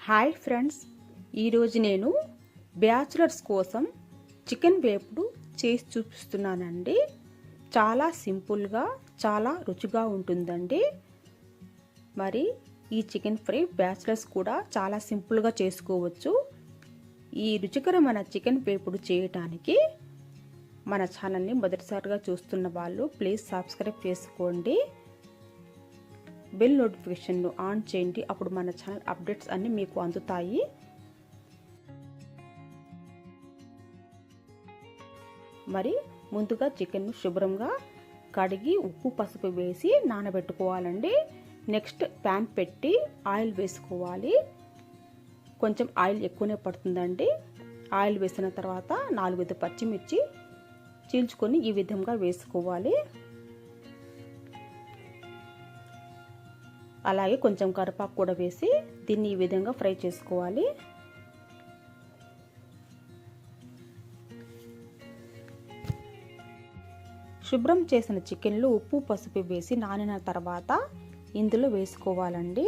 Hi friends, ఈరోజు నేను bachelors కోసం చికెన్ వేపుడు చేసి చూపిస్తున్నానండి. చాలా సింపుల్గా చాలా రుచిగా ఉంటుందండి. మరి ఈ చికెన్ ఫ్రై బ్యాచులర్స్ కూడా చాలా సింపుల్గా చేసుకోవచ్చు. ఈ రుచికరమైన చికెన్ వేపుడు చేయటానికి మన ఛానల్ని మొదటిసారిగా చూస్తున్న వాళ్ళు ప్లీజ్ సబ్స్క్రైబ్ చేసుకోండి. బెల్ నోటిఫికేషన్ను ఆన్ చేయండి. అప్పుడు మన ఛానల్ అప్డేట్స్ అన్నీ మీకు అందుతాయి. మరి ముందుగా చికెన్ను శుభ్రంగా కడిగి ఉప్పు పసుపు వేసి నానబెట్టుకోవాలండి. నెక్స్ట్ ప్యాన్ పెట్టి ఆయిల్ వేసుకోవాలి. కొంచెం ఆయిల్ ఎక్కువనే పడుతుందండి. ఆయిల్ వేసిన తర్వాత 4 పచ్చిమిర్చి చీల్చుకొని ఈ విధంగా వేసుకోవాలి. అలాగే కొంచెం కరివేపాకు కూడా వేసి దీన్ని ఈ విధంగా ఫ్రై చేసుకోవాలి. శుభ్రం చేసిన చికెన్లో ఉప్పు పసుపు వేసి నానిన తర్వాత ఇందులో వేసుకోవాలండి.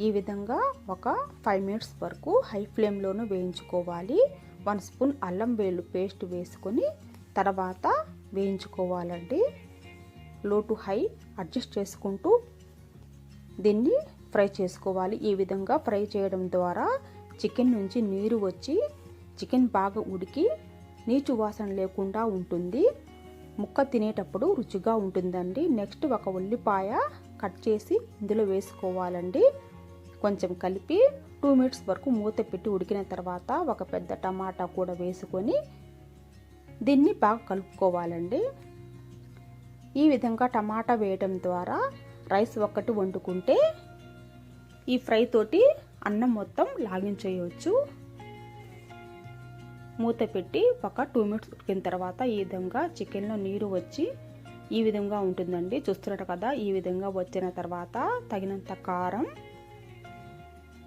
ఈ విధంగా ఒక 5 మినిట్స్ వరకు హై ఫ్లేమ్లోనూ వేయించుకోవాలి. 1 స్పూన్ అల్లం వెల్లుల్లి పేస్ట్ వేసుకొని తర్వాత వేయించుకోవాలండి. లో టు హై అడ్జస్ట్ చేసుకుంటూ దీన్ని ఫ్రై చేసుకోవాలి. ఈ విధంగా ఫ్రై చేయడం ద్వారా చికెన్ నుంచి నీరు వచ్చి చికెన్ బాగా ఉడికి నీచు వాసన లేకుండా ఉంటుంది. ముక్క తినేటప్పుడు రుచిగా ఉంటుందండి. నెక్స్ట్ ఒక ఉల్లిపాయ కట్ చేసి ఇందులో వేసుకోవాలండి. కొంచెం కలిపి 2 మినిట్స్ వరకు మూత పెట్టి ఉడికిన తర్వాత ఒక పెద్ద టమాటా కూడా వేసుకొని దీన్ని బాగా కలుపుకోవాలండి. ఈ విధంగా టమాటా వేయడం ద్వారా రైస్ ఒక్కటి వండుకుంటే ఈ ఫ్రై తోటి అన్నం మొత్తం లాగించేయవచ్చు. మూత పెట్టి ఒక 2 మినిట్స్ ఉడికిన తర్వాత ఈ విధంగా చికెన్లో నీరు వచ్చి ఈ విధంగా ఉంటుందండి. చూస్తున్నారు కదా, ఈ విధంగా వచ్చిన తర్వాత తగినంత కారం,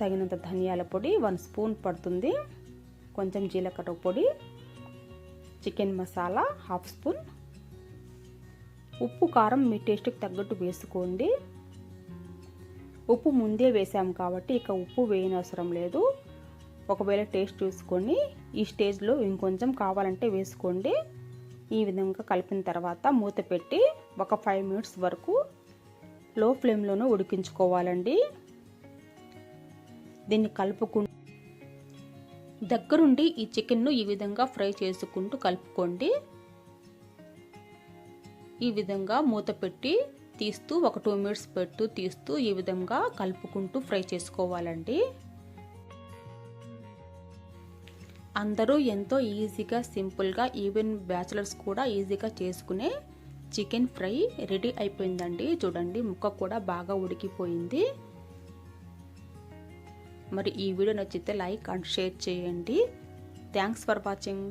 తగినంత ధనియాల పొడి 1 స్పూన్ పడుతుంది, కొంచెం జీలకర్ర పొడి, చికెన్ మసాలా 1/2 స్పూన్, ఉప్పు కారం మీ టేస్ట్కి తగ్గట్టు వేసుకోండి. ఉప్పు ముందే వేసాం కాబట్టి ఇక ఉప్పు వేయనవసరం లేదు. ఒకవేళ టేస్ట్ చూసుకొని ఈ స్టేజ్లో ఇంకొంచెం కావాలంటే వేసుకోండి. ఈ విధంగా కలిపిన తర్వాత మూత పెట్టి ఒక 5 మినిట్స్ వరకు లో ఫ్లేమ్లోనూ ఉడికించుకోవాలండి. దీన్ని కలుపుకుంటూ దగ్గరుండి ఈ చికెన్ను ఈ విధంగా ఫ్రై చేసుకుంటూ కలుపుకోండి. ఈ విధంగా మూత పెట్టి తీస్తూ ఒక 2 మినిట్స్ పెట్టు తీస్తూ ఈ విధంగా కలుపుకుంటూ ఫ్రై చేసుకోవాలండి. అందరూ ఎంతో ఈజీగా సింపుల్గా ఈవెన్ బ్యాచులర్స్ కూడా ఈజీగా చేసుకునే చికెన్ ఫ్రై రెడీ అయిపోయిందండి. చూడండి, ముక్క కూడా బాగా ఉడికిపోయింది. మరి ఈ వీడియో నచ్చితే లైక్ అండ్ షేర్ చేయండి. Thanks for watching.